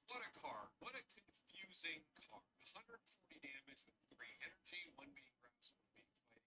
What a card. What a confusing card. 140 damage with 3 energy, 1 being grass, 1 being fighting.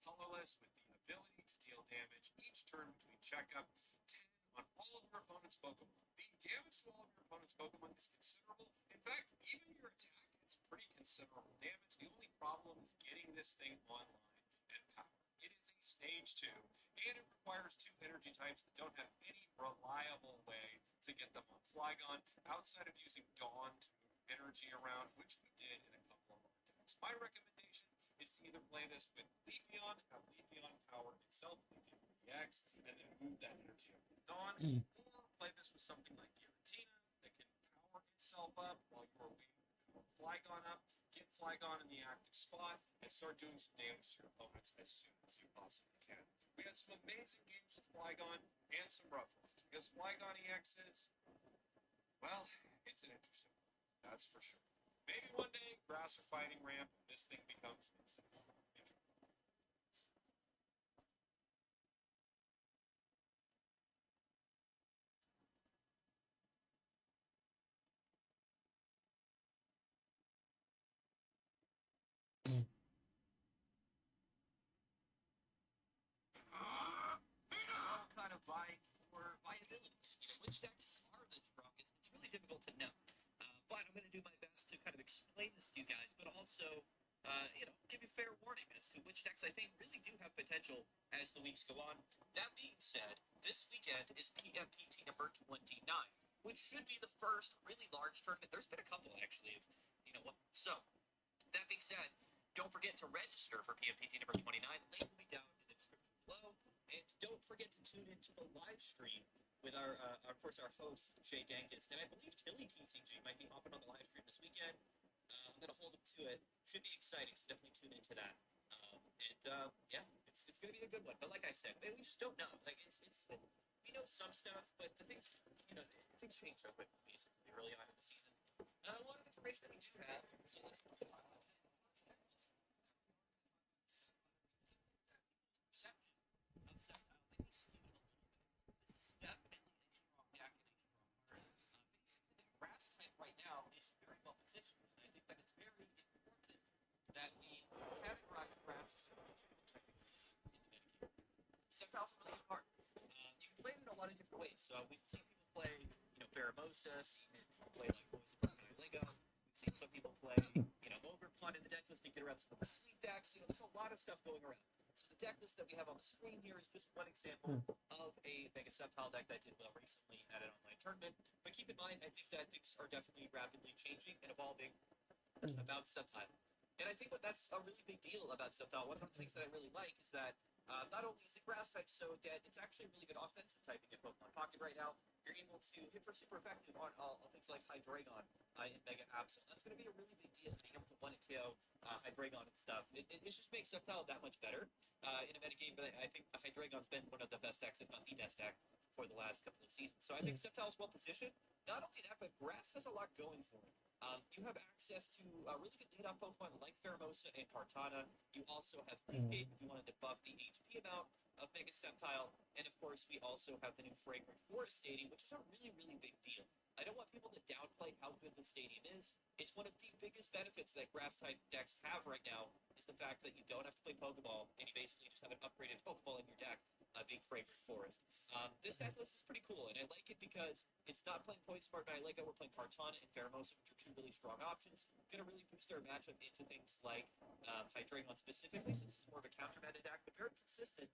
Colorless with the ability to deal damage each turn between checkup. 10 on all of your opponent's Pokemon. Being damage to all of your opponent's Pokemon is considerable. In fact, even your attack is pretty considerable damage. The only problem is getting this thing online and power. It is a stage 2, and it requires 2 energy types that don't have any reliable way to get them on Flygon outside of using Dawn to move energy around, which we did in a couple of our decks. My recommendation is to either play this with Leafeon, have Leafeon power itself, Leafeon EX, and then move that energy up with Dawn, or play this with something like Giratina that can power itself up while you are waiting to power Flygon up, get Flygon in the active spot, and start doing some damage to your opponents as soon as you possibly can. We had some amazing games with Flygon and some rough ones, because Flygon EXs, well, it's an interesting one, that's for sure. Maybe one day, grass or fighting ramp, this thing becomes insane. All kind of vying for viability. Which decks are the strongest? It's really difficult to know. But I'm going to do my best to kind of explain this to you guys, but also, give you fair warning as to which decks I think really do have potential as the weeks go on. That being said, this weekend is PMPT number 29, which should be the first really large tournament. There's been a couple, actually, of, So, that being said, don't forget to register for PMPT number 29. Link will be down in the description below. And don't forget to tune into the live stream with of course, our host, Jay Dankist. And I believe Tilly TCG might be hopping on the live stream this weekend. I'm going to hold him to it. Should be exciting, so definitely tune into that. Yeah, it's going to be a good one. But like I said, we just don't know. Like, we know some stuff, but things change so quickly, basically, early on in the season. A lot of information that we do have, so let's talk about it. Perception of the second like we see it a little bit. This is definitely a strong deck and a strong card. Basically, the grass type right now is very well positioned, and I think that it's very important that we categorize grass as a legitimate type of in the metagame. Sceptile's a really good card. You can play it in a lot of different ways. So we've seen people play, Pheromosa, seen it play like Poison Lego. We've seen some people play, Ogre Pond in the deck list to get around some of the sleep decks. There's a lot of stuff going around. So the deck list that we have on the screen here is just one example of a Mega Sceptile deck that did well recently at an online tournament. But keep in mind, I think that things are definitely rapidly changing and evolving about Sceptile. And I think that's a really big deal about Sceptile. One of the things that I really like is that not only is it grass type, so that it's actually a really good offensive typing in Pokemon Pocket right now. You're able to hit for super effective on things like Hydreigon in Mega Absol. That's going to be a really big deal, being able to one-hit KO Hydreigon and stuff. It just makes Sceptile that much better in a metagame, but I think the Hydreigon's been one of the best decks, if not the best deck, for the last couple of seasons. So I think Sceptile's well positioned. Not only that, but grass has a lot going for it. You have access to really good lead-off Pokemon like Pheromosa and Kartana. You also have Leafgate if you wanted to buff the HP amount of Mega Sceptile. And of course, we also have the new Fragrant Forest Stadium, which is a really, really big deal. I don't want people to downplay how good the stadium is. It's one of the biggest benefits that grass-type decks have right now is the fact that you don't have to play Pokeball, and you basically just have an upgraded Pokeball in your deck, a big Fragrant Forest. This deck list is pretty cool, and I like it because it's not playing Poison Spark, but I like that we're playing Kartana and Pheromosa, which are two really strong options. Going to really boost our matchup into things like Hydreigon specifically, since this is more of a counter-meta deck, but very consistent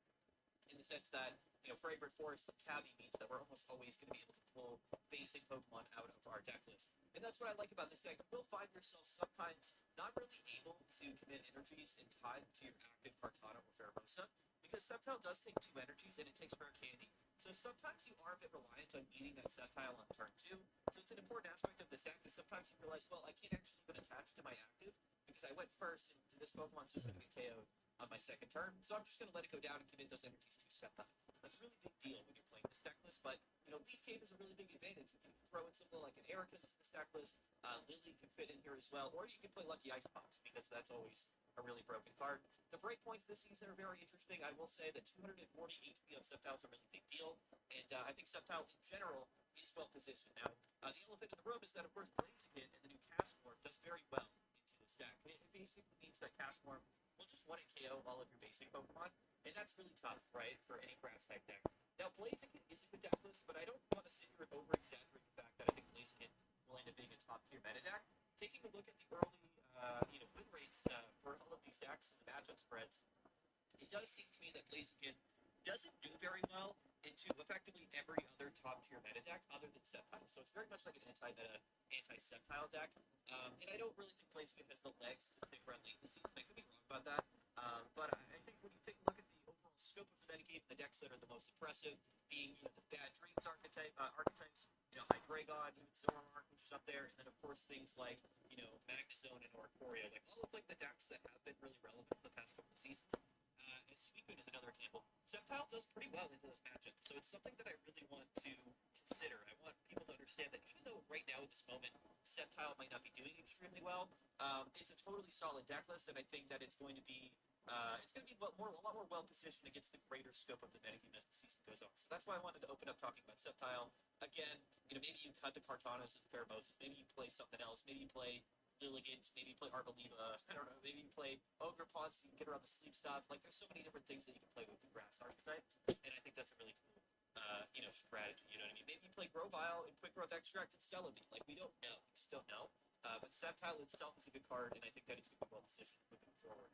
in the sense that, Fragrant Forest and Tabby means that we're almost always going to be able to pull basic Pokemon out of our deck list. And that's what I like about this deck. You will find yourself sometimes not really able to commit energies in time to your active Kartana or Pheromosa, because Sceptile does take 2 energies and it takes Rare Candy. So sometimes you are a bit reliant on beating that Sceptile on turn 2. So it's an important aspect of this deck, because sometimes you realize, well, I can't actually even attach to my active because I went first and this Pokemon's just going to get KO'd on my second turn. So I'm just going to let it go down and commit those energies to Sceptile. That's a really big deal when you're playing this deck list, but, Leaf Cape is a really big advantage. You can throw in something like an Erika's to this deck list. Lily can fit in here as well, or you can play Lucky Ice Pops, because that's always a really broken card. The breakpoints this season are very interesting. I will say that 240 HP on Sceptile is a really big deal, and I think Sceptile in general is well positioned. Now, the elephant in the room is that, of course, Blaziken and the new Cast Form does very well into this deck. It basically means that Cast Form will just one-hit KO all of your basic Pokemon, and that's really tough, right, for any grass type deck. Now, Blaziken is a good deck list, but I don't want to sit here and over-exaggerate the fact that I think Blaziken will end up being a top-tier meta deck. Taking a look at the early, win rates for all of these decks and the matchup spreads, it does seem to me that Blaziken doesn't do very well into effectively every other top-tier meta deck other than Sceptile. So it's very much like an anti-meta, anti-Sceptile deck. And I don't really think Blaziken has the legs to stick around late in the season. I could be wrong about that. But I think when you take a look at the overall scope of the metagame, the decks that are the most impressive being, the Bad Dreams archetypes, Hydreigon, even Zoroark, which is up there, and then of course things like, Magnezone and Oricorio, like all of the decks that have been really relevant for the past couple of seasons. And Suicune is another example. Sceptile does pretty well into those matchups, so it's something that I really want to consider. I want people to understand that even though right now at this moment Sceptile might not be doing extremely well, it's a totally solid deck list, and I think that it's going to be a lot more well positioned against the greater scope of the metagame as the season goes on. So that's why I wanted to open up talking about Sceptile. Again, maybe you cut the Cartanos and Pheromoses, maybe you play something else, maybe you play Lilligant, maybe you play Arboliva, I don't know, maybe you play Ogre Pond so you can get around the sleep stuff. Like, there's so many different things that you can play with the grass archetype, and I think that's a really cool, strategy, you know what I mean? Maybe you play Grovyle and Quick Growth Extract and Celebi. Like, we don't know, we just don't know. But Sceptile itself is a good card, and I think that it's going to be well positioned moving forward.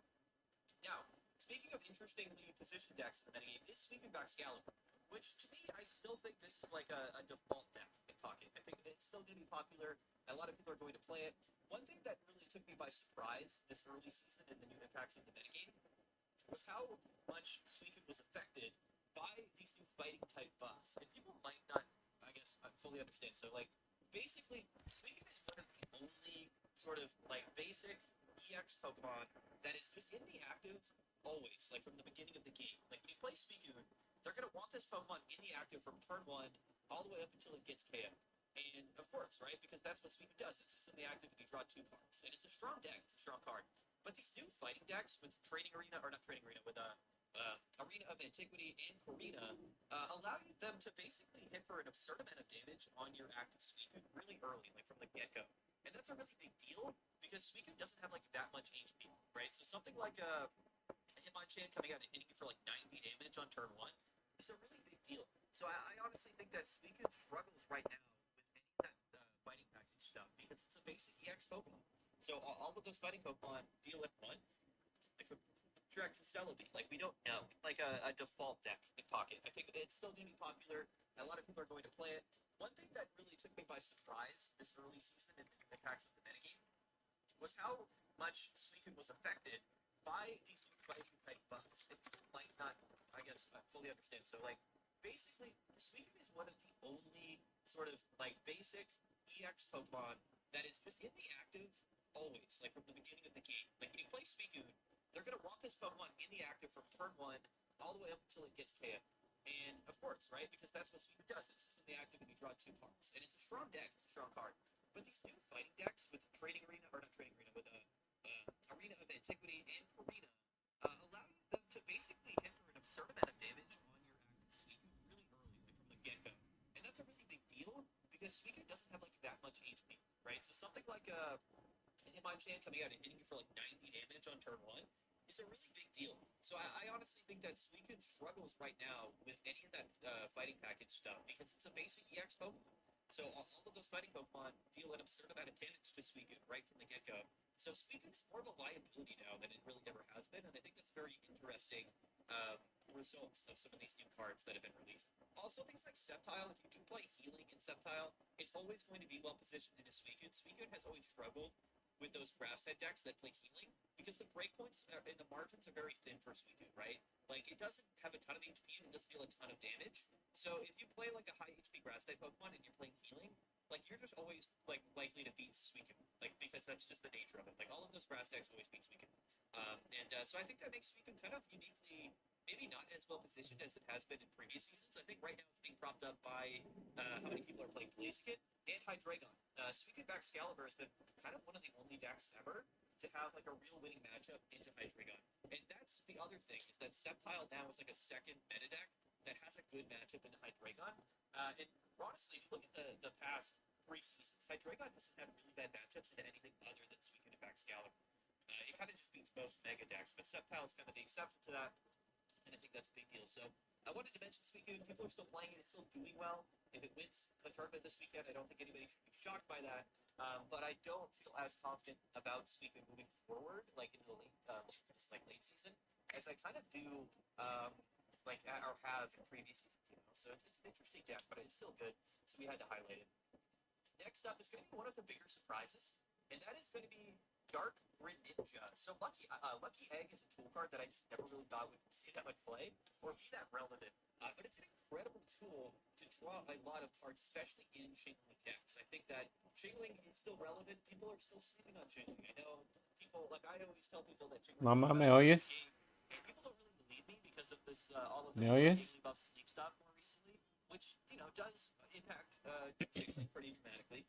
Now, speaking of interestingly positioned decks in the metagame, is Sweeping Back Excalibur, which to me, I still think this is like a default deck in Pocket. I think it's still going to be popular. A lot of people are going to play it. One thing that really took me by surprise this early season in the new impacts of the metagame was how much Suicune was affected by these new fighting type buffs. And people might not, I guess, fully understand. So, basically, Suicune is one of the only sort of, basic EX Pokemon that is just in the active always, from the beginning of the game. Like, when you play Suicune, they're going to want this Pokemon in the active from turn 1 all the way up until it gets KO. And, of course, right, because that's what Suicune does. It's just in the active and you draw 2 cards. And it's a strong deck. It's a strong card. But these new fighting decks with Training Arena, or not Training Arena, with Arena of Antiquity and Korrina, allow them to basically hit for an absurd amount of damage on your active Suicune really early, from the get-go. And that's a really big deal, because Suicune doesn't have, that much HP, right? So something like a Hitmonchan coming out and hitting you for, 90 damage on turn 1 is a really big deal. So I honestly think that Suicune struggles right now with any of that fighting package stuff, because it's a basic EX Pokemon. So all of those fighting Pokemon deal at 1, Direct and Celebi, we don't know. A default deck in Pocket. I think it's still going to be popular. A lot of people are going to play it. One thing that really took me by surprise this early season in the impacts of the metagame was how much Suicune was affected by these new fighting type buffs. And people might not, I guess, fully understand. So, basically, Suicune is one of the only sort of, basic EX Pokemon that is just in the active always, from the beginning of the game. When you play Suicune, they're going to want this Pokemon in the active from turn 1 all the way up until it gets KO. And, of course, right, because that's what Suicune does. It's just in the active and you draw 2 cards. And it's a strong deck. It's a strong card. But these new fighting decks with Training Arena, or not Training Arena, with Arena of Antiquity and Korrina, allow them to basically hit for an absurd amount of damage on your active Suicune really early, from the get-go. And that's a really big deal, because Suicune doesn't have, that much HP, right? So something like Hitmonchan coming out and hitting you for 90 damage on turn 1 is a really big deal. So I honestly think that Suicune struggles right now with any of that fighting package stuff, because it's a basic EX Pokemon. So all of those fighting Pokemon deal an absurd amount of damage to Suicune right from the get-go. So Suicune is more of a liability now than it really ever has been, and I think that's a very interesting result of some of these new cards that have been released. Also, things like Sceptile, if you do play Healing in Sceptile, it's always going to be well positioned into Suicune. Suicune has always struggled with those grass type decks that play Healing, because the breakpoints and the margins are very thin for Suicune, right? It doesn't have a ton of HP and it doesn't deal a ton of damage. So if you play a high HP grass type Pokemon and you're playing Healing, you're just always likely to beat Suicune, because that's just the nature of it. All of those grass decks always beat Suicune. So I think that makes Suicune kind of uniquely, maybe not as well positioned as it has been in previous seasons. I think right now it's being propped up by how many people are playing Blaziken and Hydreigon. Suicune Back Excalibur has been kind of one of the only decks ever to have like a real winning matchup into Hydreigon. And that's the other thing is that Sceptile now is like a second meta deck that has a good matchup into Hydreigon. And honestly, if you look at the past 3 seasons, Hydreigon doesn't have really bad matchups into anything other than Suicune and Excalibur. It kind of just beats most mega decks, but Sceptile is kind of the exception to that, and I think that's a big deal. So I wanted to mention Suicune. People are still playing it. It's still doing well. If it wins the tournament this weekend, I don't think anybody should be shocked by that. But I don't feel as confident about Suicune moving forward, like in the late season, as I kind of do, or have in previous seasons. So it's an interesting deck, but it's still good. So we had to highlight it. Next up is going to be one of the bigger surprises, and that is going to be Dark Greninja. So Lucky Egg is a tool card that I just never really thought would see that much play or be that relevant. But it's an incredible tool to draw a lot of cards, especially in Chingling decks. I think that Chingling is still relevant. People are still sleeping on Chingling. I know people, like I always tell people that Chingling Mamá, is ¿me the best oyes? game, and people don't really believe me because of this, all of the ¿Me oyes? daily buff sleep stuff more recently, which, does impact Chingling pretty dramatically.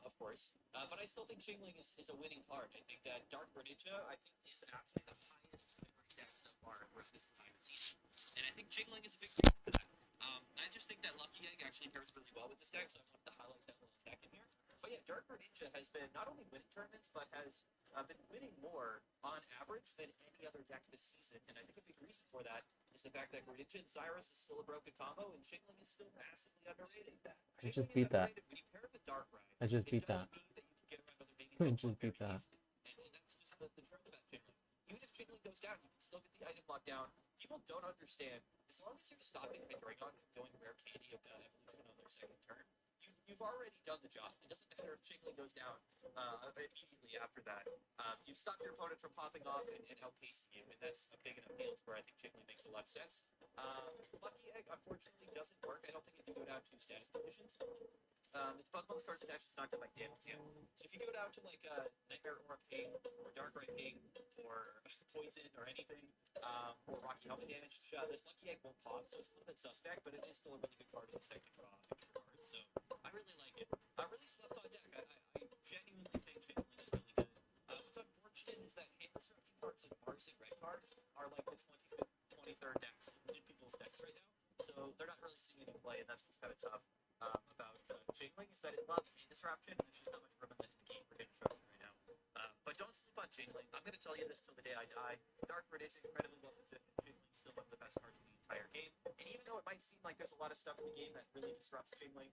Of course. But I still think Chingling is a winning card. I think that Dark Greninja, I think, is actually the highest delivery deck so far throughout this entire season. And I think Chingling is a big reason for that. I just think that Lucky Egg actually pairs really well with this deck, so I wanted to highlight that little deck in here. But yeah, Dark Greninja has been not only winning tournaments, but has been winning more on average than any other deck this season. And I think a big reason for that is the fact that Greninja and Cyrus is still a broken combo, and Chingling is still massively underrated. I just beat that. When you pair it with Darkrai, I just it beat does that. mean that you can get around other baby I Pokemon just beat very that. easily. And that's just the truth about Chingling. Even if Chingling goes down, you can still get the item lockdown. People don't understand. As long as you're stopping Hydreigon from going Rare Candy Evolution on their second turn, you've already done the job. It doesn't matter if Chingling goes down immediately after that. You stop your opponent from popping off and outpacing you, and that's a big enough field where I think Chingling makes a lot of sense. Lucky Egg, unfortunately, doesn't work. I don't think if you go down to status conditions. It's Pokemon's cards attached to not get like damage yet. So if you go down to like Nightmare Aura Ping or Darkrai Ping or Poison or anything, or Rocky Helmet damage, this Lucky Egg won't pop, so it's a little bit suspect, but it is still a really good card in this deck to draw extra cards. So I really like it. I really slept on deck. I genuinely think Chingling is really good. What's unfortunate is that hand disruption cards like Mars and Red Card are like the 25th, 23rd decks in people's decks right now. So they're not really seeing any play, and that's what's kind of tough about Chingling, is that it loves hand disruption, and there's just not much room in the game for hand disruption right now. But don't sleep on Chingling. I'm going to tell you this till the day I die. Dark Greninja, incredibly well positioned. Chingling still one of the best cards in the entire game. And even though it might seem like there's a lot of stuff in the game that really disrupts Chingling,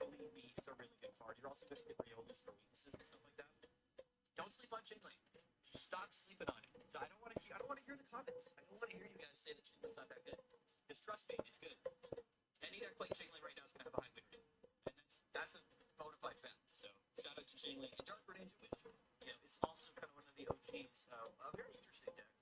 believe me, it's a really good card. You're also going to get Riolis for weaknesses and stuff like that. Don't sleep on Chingling. Stop sleeping on it. I don't want to hear the comments. I don't want to hear you guys say that Chingling's not that good. Because trust me, it's good. Any deck playing Chingling right now is going to have a high win rate. And that's a bona fide fact. So shout out to Chingling and Dark Greninja, which is also kind of one of the OGs. A very interesting deck.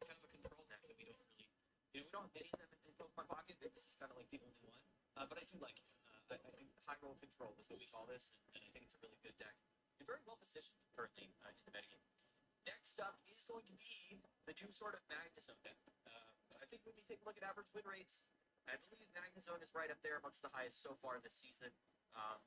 Kind of a control deck that we don't really, we don't have many of them in Pokemon Pocket, but this is kind of like the only one. But I do like it. I think high roll control is what we call this, and I think it's a really good deck. And very well positioned currently in the metagame. Next up is going to be the new sort of Magnezone deck. I think when we take a look at average win rates, I believe Magnezone is right up there amongst the highest so far this season.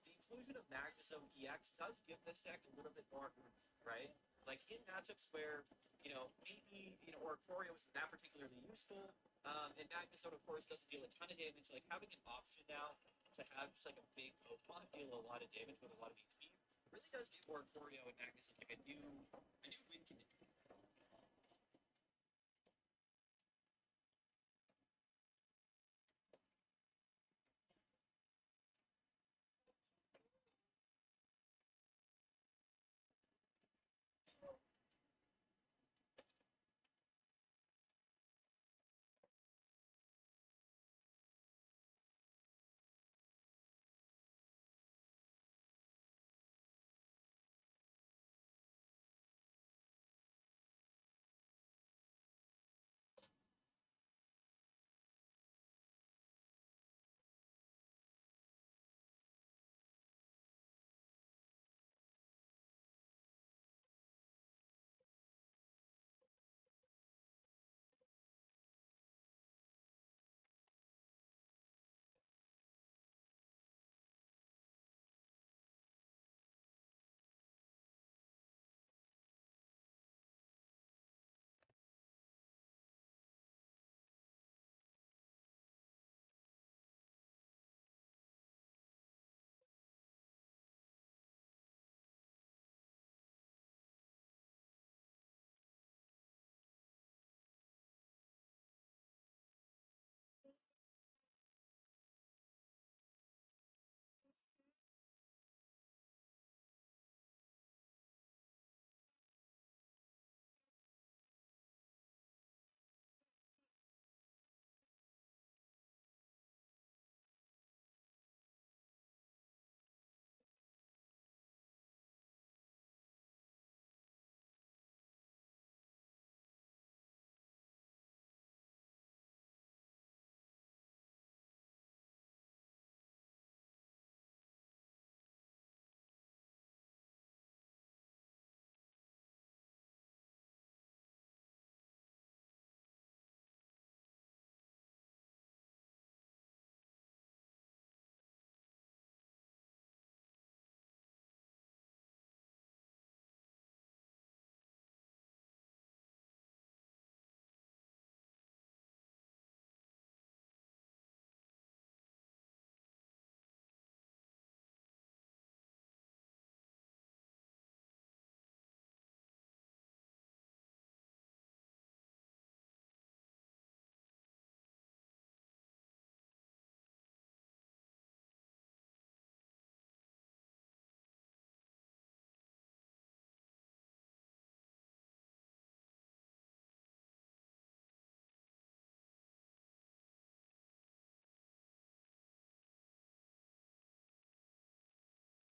The inclusion of Magnezone EX does give this deck a little bit more oomph, right? Like in matchups where, maybe, Oricorio isn't that particularly useful, and Magnezone, of course, doesn't deal a ton of damage. Like having an option now to have just like a big Pokemon deal a lot of damage with a lot of HP really does give Oricorio and Magnezone like a new win condition.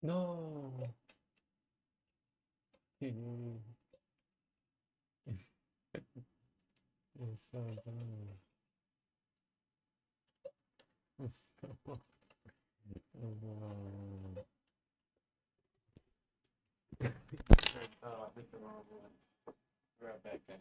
No. It's so dumb. It's so dumb. This is the wrong one. Be right back, guys.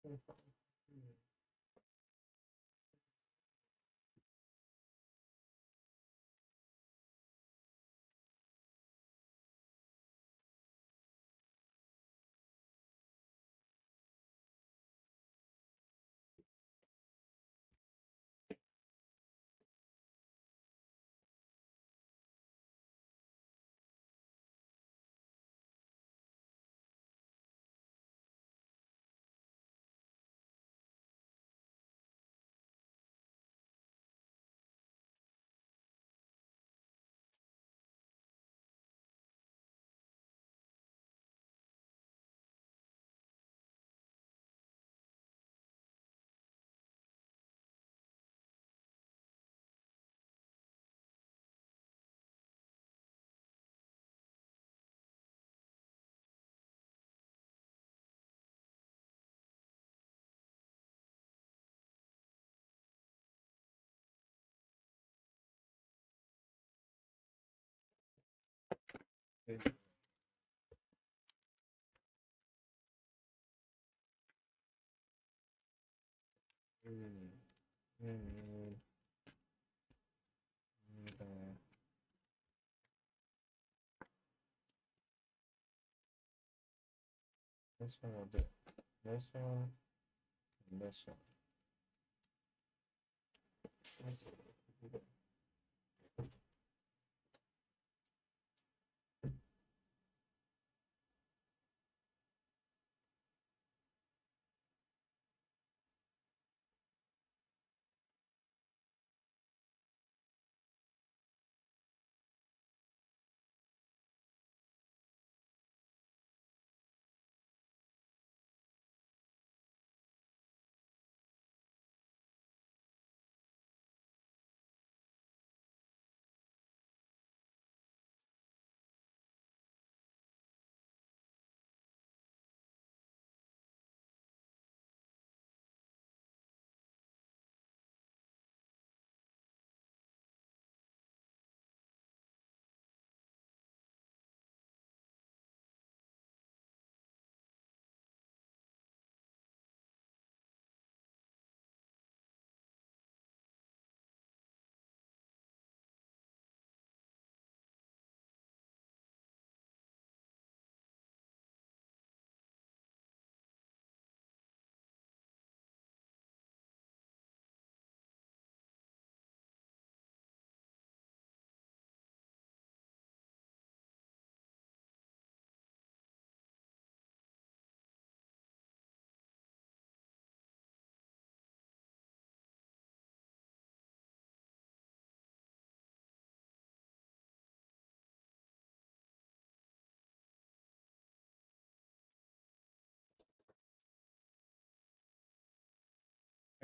This one will do. This one, and this one.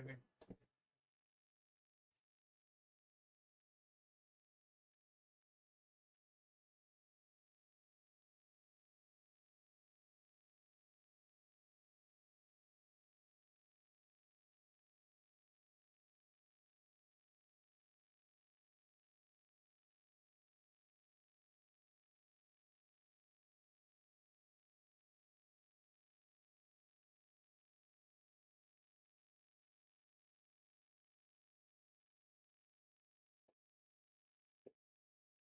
Okay.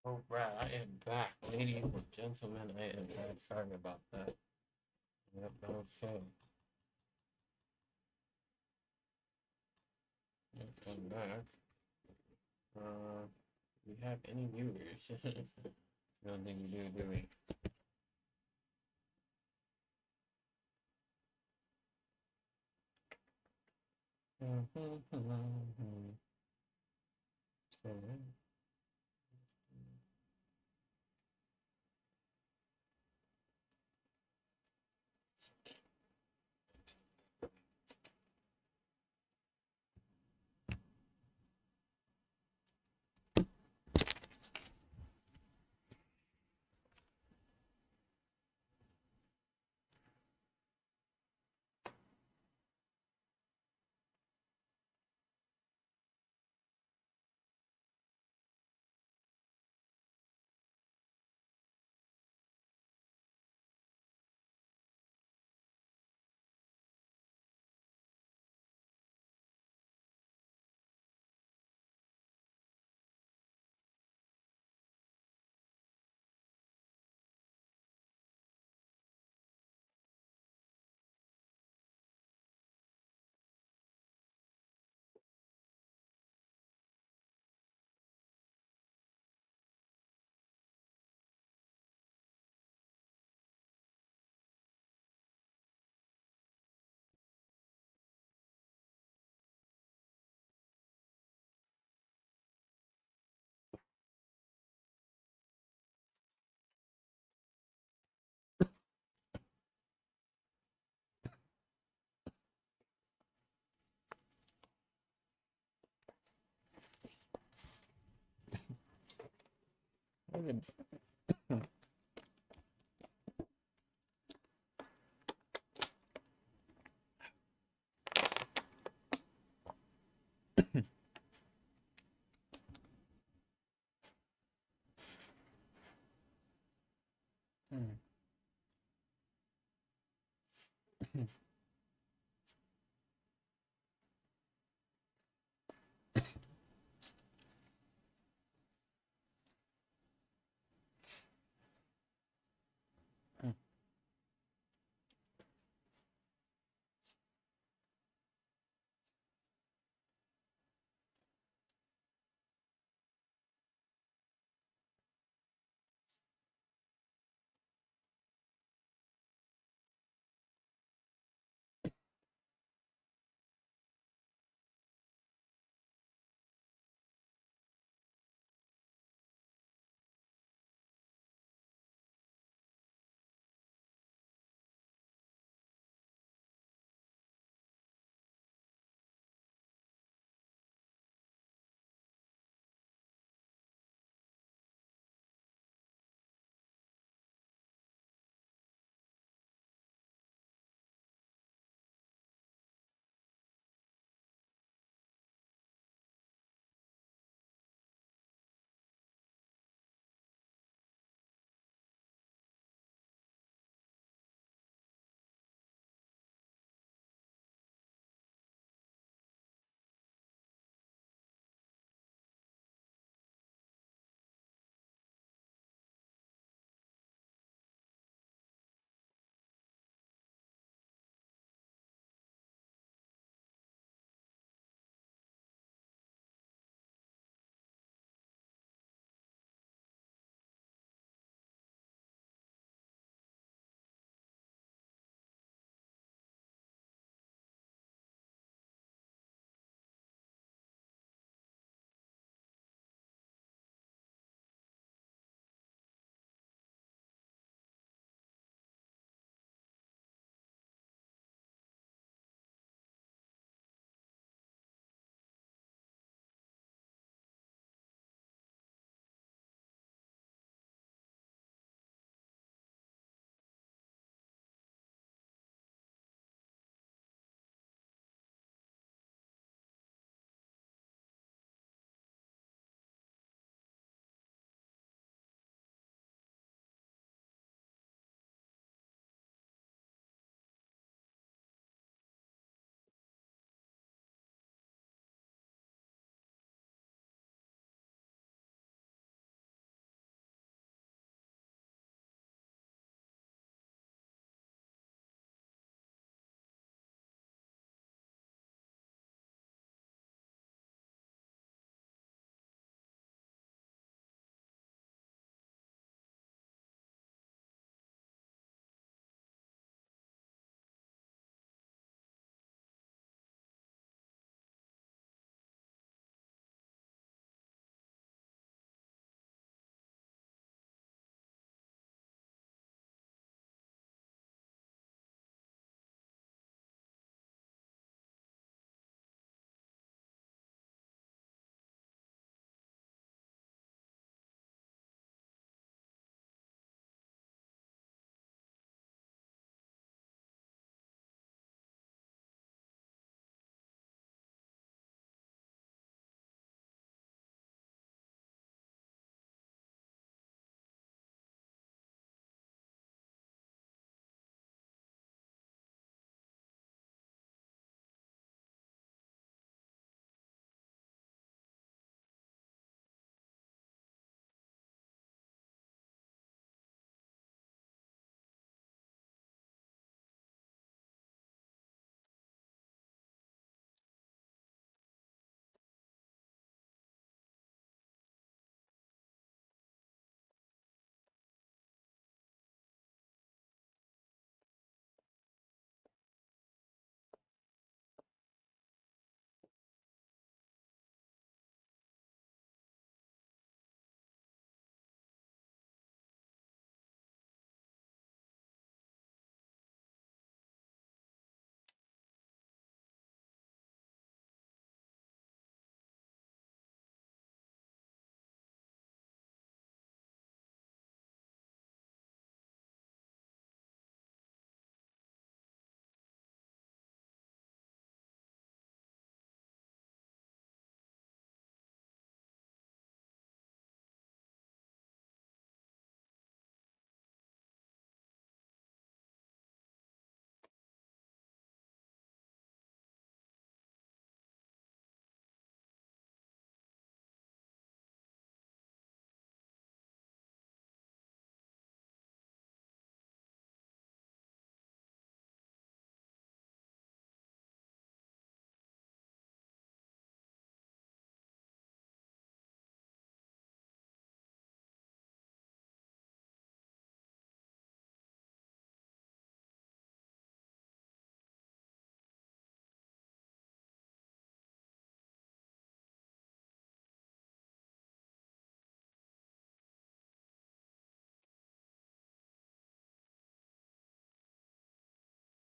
Oh, right, I am back, ladies and gentlemen. I am back. Sorry about that. Yep, okay. Yep, I'm back. We have any viewers? I don't think we do we? So, good.